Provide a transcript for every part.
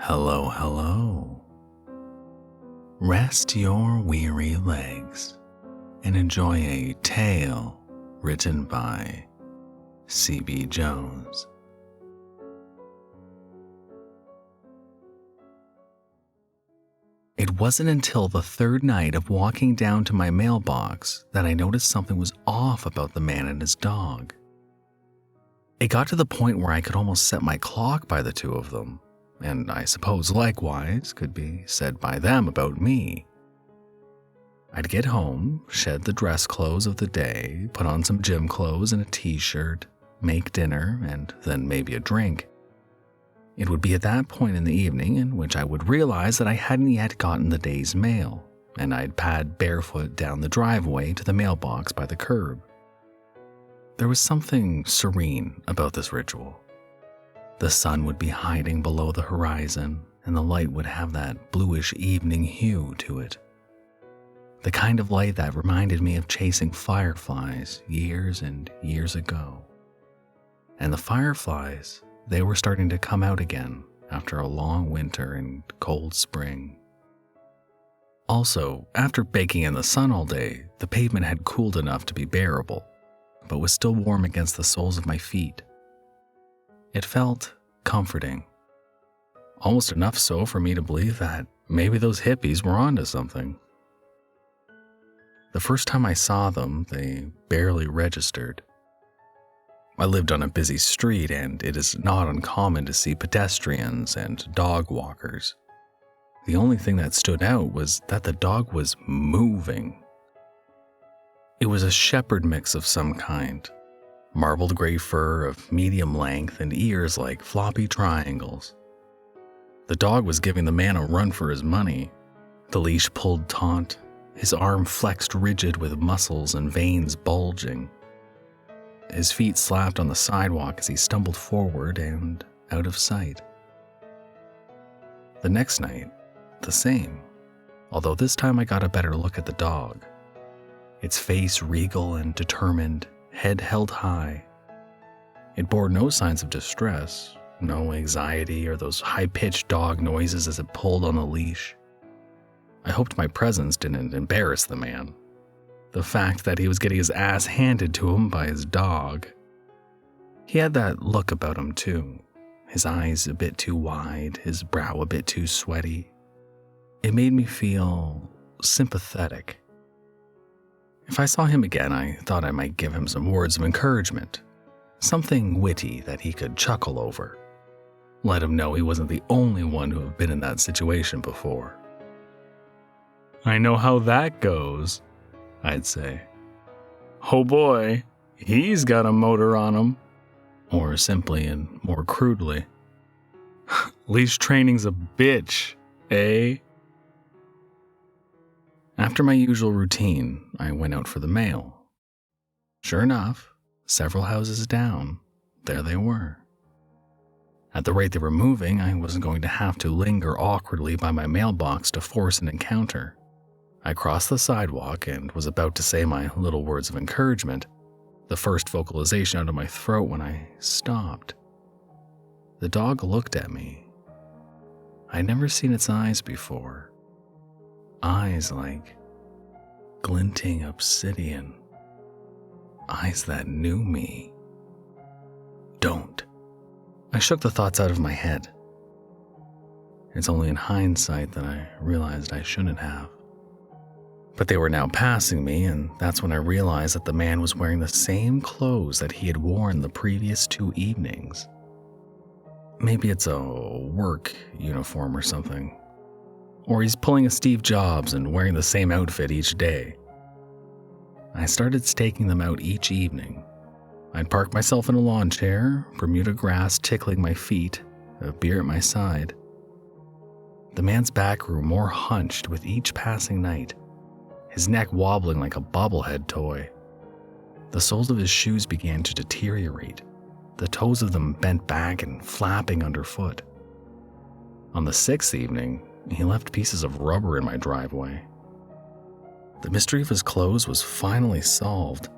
Hello, hello. Rest your weary legs and enjoy a tale written by C.B. Jones. It wasn't until the third night of walking down to my mailbox that I noticed something was off about the man and his dog. It got to the point where I could almost set my clock by the two of them, and I suppose likewise could be said by them about me. I'd get home, shed the dress clothes of the day, put on some gym clothes and a t-shirt, make dinner, and then maybe a drink. It would be at that point in the evening in which I would realize that I hadn't yet gotten the day's mail, and I'd pad barefoot down the driveway to the mailbox by the curb. There was something serene about this ritual. The sun would be hiding below the horizon, and the light would have that bluish evening hue to it. The kind of light that reminded me of chasing fireflies years and years ago. And the fireflies, they were starting to come out again after a long winter and cold spring. Also, after baking in the sun all day, the pavement had cooled enough to be bearable, but was still warm against the soles of my feet. It felt comforting, almost enough so for me to believe that maybe those hippies were onto something. The first time I saw them, they barely registered. I lived on a busy street, and it is not uncommon to see pedestrians and dog walkers. The only thing that stood out was that the dog was moving. It was a shepherd mix of some kind. Marbled gray fur of medium length and ears like floppy triangles. The dog was giving the man a run for his money, the leash pulled taut, his arm flexed rigid with muscles and veins bulging. His feet slapped on the sidewalk as he stumbled forward and out of sight. The next night, the same, although this time I got a better look at the dog. Its face regal and determined, head held high. It bore no signs of distress, no anxiety or those high-pitched dog noises as it pulled on the leash. I hoped my presence didn't embarrass the man. The fact that he was getting his ass handed to him by his dog. He had that look about him too, his eyes a bit too wide, his brow a bit too sweaty. It made me feel sympathetic. If I saw him again, I thought I might give him some words of encouragement, something witty that he could chuckle over. Let him know he wasn't the only one who had been in that situation before. "I know how that goes," I'd say. "Oh boy, he's got a motor on him." Or simply and more crudely, "Leash training's a bitch, eh?" After my usual routine, I went out for the mail. Sure enough, several houses down, there they were. At the rate they were moving, I wasn't going to have to linger awkwardly by my mailbox to force an encounter. I crossed the sidewalk and was about to say my little words of encouragement, the first vocalization out of my throat, when I stopped. The dog looked at me. I'd never seen its eyes before. Eyes like glinting obsidian. Eyes that knew me. Don't. I shook the thoughts out of my head. It's only in hindsight that I realized I shouldn't have. But they were now passing me, and that's when I realized that the man was wearing the same clothes that he had worn the previous 2 evenings. Maybe it's a work uniform or something. Or he's pulling a Steve Jobs and wearing the same outfit each day. I started staking them out each evening. I'd park myself in a lawn chair, Bermuda grass tickling my feet, a beer at my side. The man's back grew more hunched with each passing night, his neck wobbling like a bobblehead toy. The soles of his shoes began to deteriorate, the toes of them bent back and flapping underfoot. On the 6th evening, he left pieces of rubber in my driveway. The mystery of his clothes was finally solved.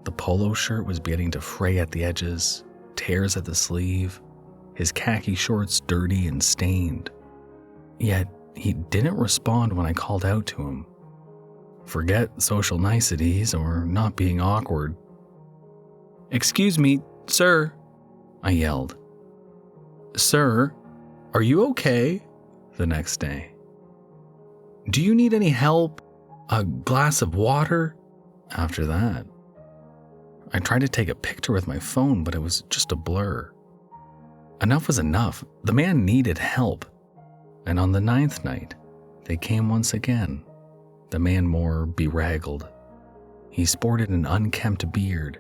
The polo shirt was beginning to fray at the edges, tears at the sleeve, his khaki shorts dirty and stained, Yet he didn't respond when I called out to him. Forget social niceties or not being awkward. "Excuse me, sir," I yelled. "Sir, are you okay?" the next day. "Do you need any help? A glass of water?" After that, I tried to take a picture with my phone, but it was just a blur. Enough was enough. The man needed help. And on the 9th night, they came once again. The man more bedraggled. He sported an unkempt beard,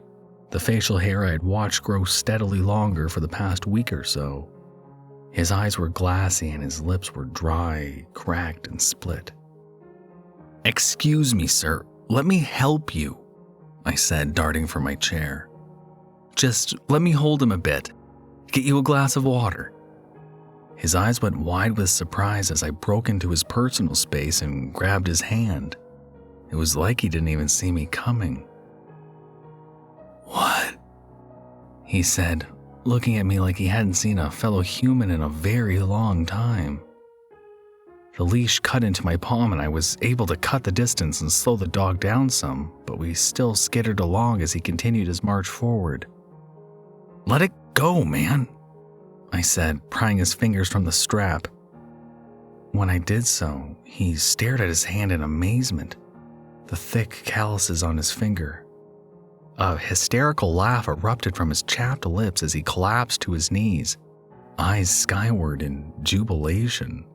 the facial hair I had watched grow steadily longer for the past week or so. His eyes were glassy and his lips were dry, cracked, and split. "Excuse me, sir. Let me help you," I said, darting from my chair. "Just let me hold him a bit. Get you a glass of water." His eyes went wide with surprise as I broke into his personal space and grabbed his hand. It was like he didn't even see me coming. "What?" he said, looking at me like he hadn't seen a fellow human in a very long time. The leash cut into my palm and I was able to cut the distance and slow the dog down some, but we still skittered along as he continued his march forward. "Let it go, man," I said, prying his fingers from the strap. When I did so, he stared at his hand in amazement, the thick calluses on his finger. A hysterical laugh erupted from his chapped lips as he collapsed to his knees, eyes skyward in jubilation.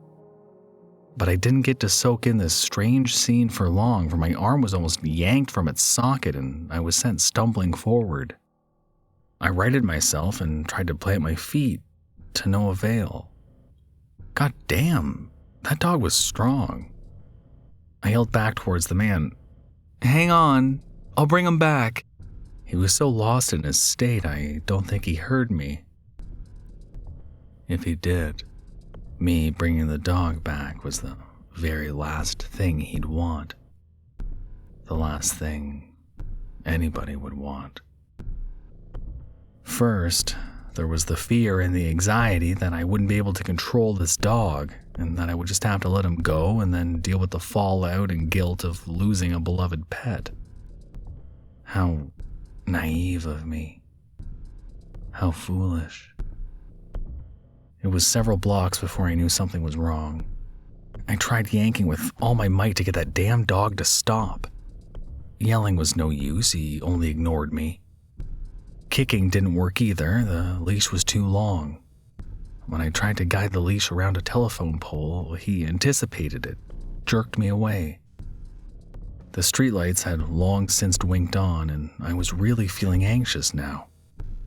But I didn't get to soak in this strange scene for long, for my arm was almost yanked from its socket and I was sent stumbling forward. I righted myself and tried to plant my feet, to no avail. God damn, that dog was strong. I yelled back towards the man, "Hang on, I'll bring him back." He was so lost in his state, I don't think he heard me. If he did, me bringing the dog back was the very last thing he'd want. The last thing anybody would want. First, there was the fear and the anxiety that I wouldn't be able to control this dog, and that I would just have to let him go and then deal with the fallout and guilt of losing a beloved pet. How naive of me. How foolish. It was several blocks before I knew something was wrong. I tried yanking with all my might to get that damn dog to stop. Yelling was no use, he only ignored me. Kicking didn't work either, the leash was too long. When I tried to guide the leash around a telephone pole, he anticipated it, jerked me away. The streetlights had long since winked on, and I was really feeling anxious now.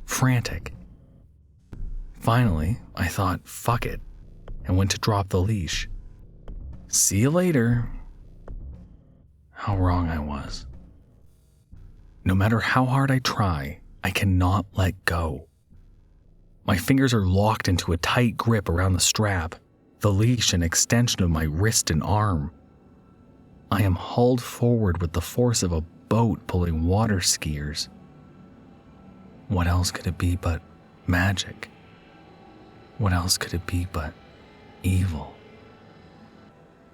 Frantic. Finally, I thought, fuck it, and went to drop the leash. See you later. How wrong I was. No matter how hard I try, I cannot let go. My fingers are locked into a tight grip around the strap, the leash an extension of my wrist and arm. I am hauled forward with the force of a boat pulling water skiers. What else could it be but magic? What else could it be but evil?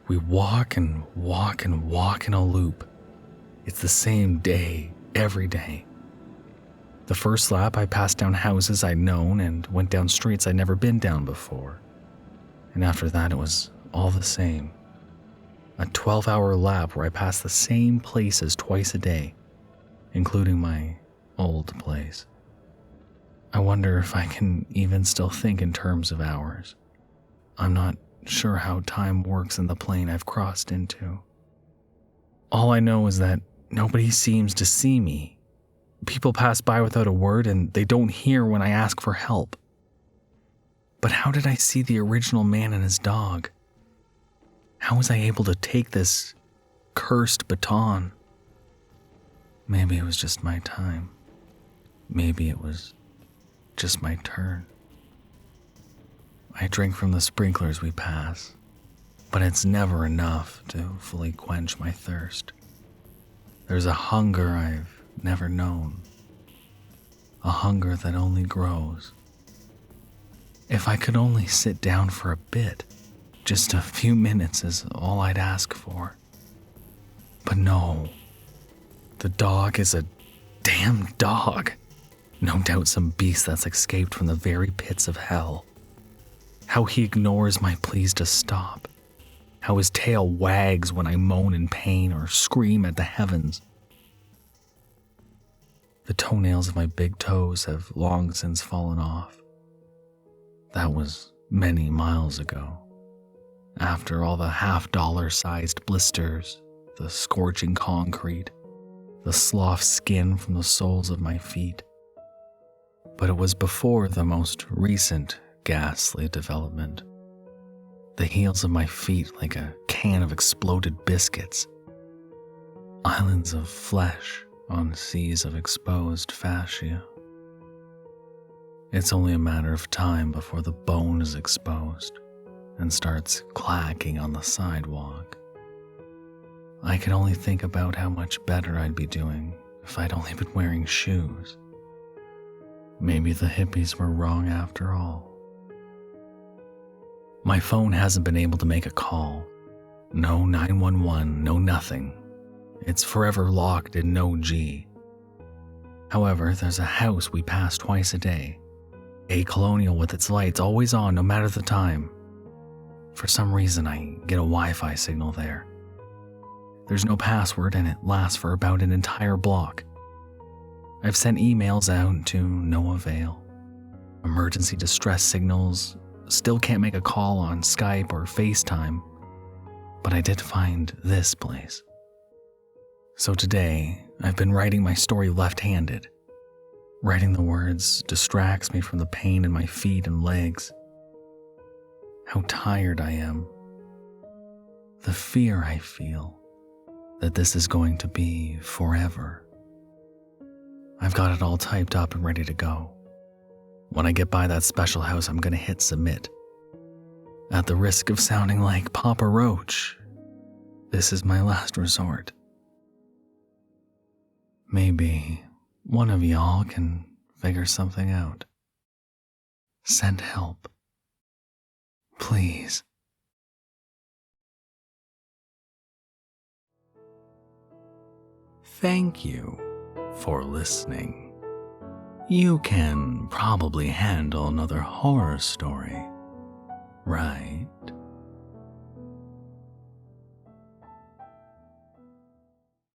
We walk and walk and walk in a loop. It's the same day, every day. The first lap, I passed down houses I'd known and went down streets I'd never been down before. And after that, it was all the same. A 12-hour lap where I passed the same places twice a day, including my old place. I wonder if I can even still think in terms of hours. I'm not sure how time works in the plane I've crossed into. All I know is that nobody seems to see me. People pass by without a word and they don't hear when I ask for help. But how did I see the original man and his dog? How was I able to take this cursed baton? Maybe it was just my time. Maybe it was just my turn. I drink from the sprinklers we pass, but it's never enough to fully quench my thirst. There's a hunger I've never known, a hunger that only grows. If I could only sit down for a bit, Just a few minutes is all I'd ask for. But no, the dog is a damn dog. No doubt some beast that's escaped from the very pits of hell. How he ignores my pleas to stop. How his tail wags when I moan in pain or scream at the heavens. The toenails of my big toes have long since fallen off. That was many miles ago. After all the half-dollar-sized blisters, the scorching concrete, the sloughed skin from the soles of my feet. But it was before the most recent ghastly development. The heels of my feet like a can of exploded biscuits. Islands of flesh on seas of exposed fascia. It's only a matter of time before the bone is exposed and starts clacking on the sidewalk. I can only think about how much better I'd be doing if I'd only been wearing shoes. Maybe the hippies were wrong after all. My phone hasn't been able to make a call. No 911, no nothing. It's forever locked in no G. However, there's a house we pass twice a day. A colonial with its lights always on no matter the time. For some reason, I get a Wi-Fi signal there. There's no password and it lasts for about an entire block. I've sent emails out to no avail. Emergency distress signals, still can't make a call on Skype or FaceTime. But I did find this place. So today, I've been writing my story left-handed. Writing the words distracts me from the pain in my feet and legs. How tired I am. The fear I feel that this is going to be forever. I've got it all typed up and ready to go. When I get by that special house, I'm going to hit submit. At the risk of sounding like Papa Roach, this is my last resort. Maybe one of y'all can figure something out. Send help. Please. Thank you for listening. You can probably handle another horror story, right?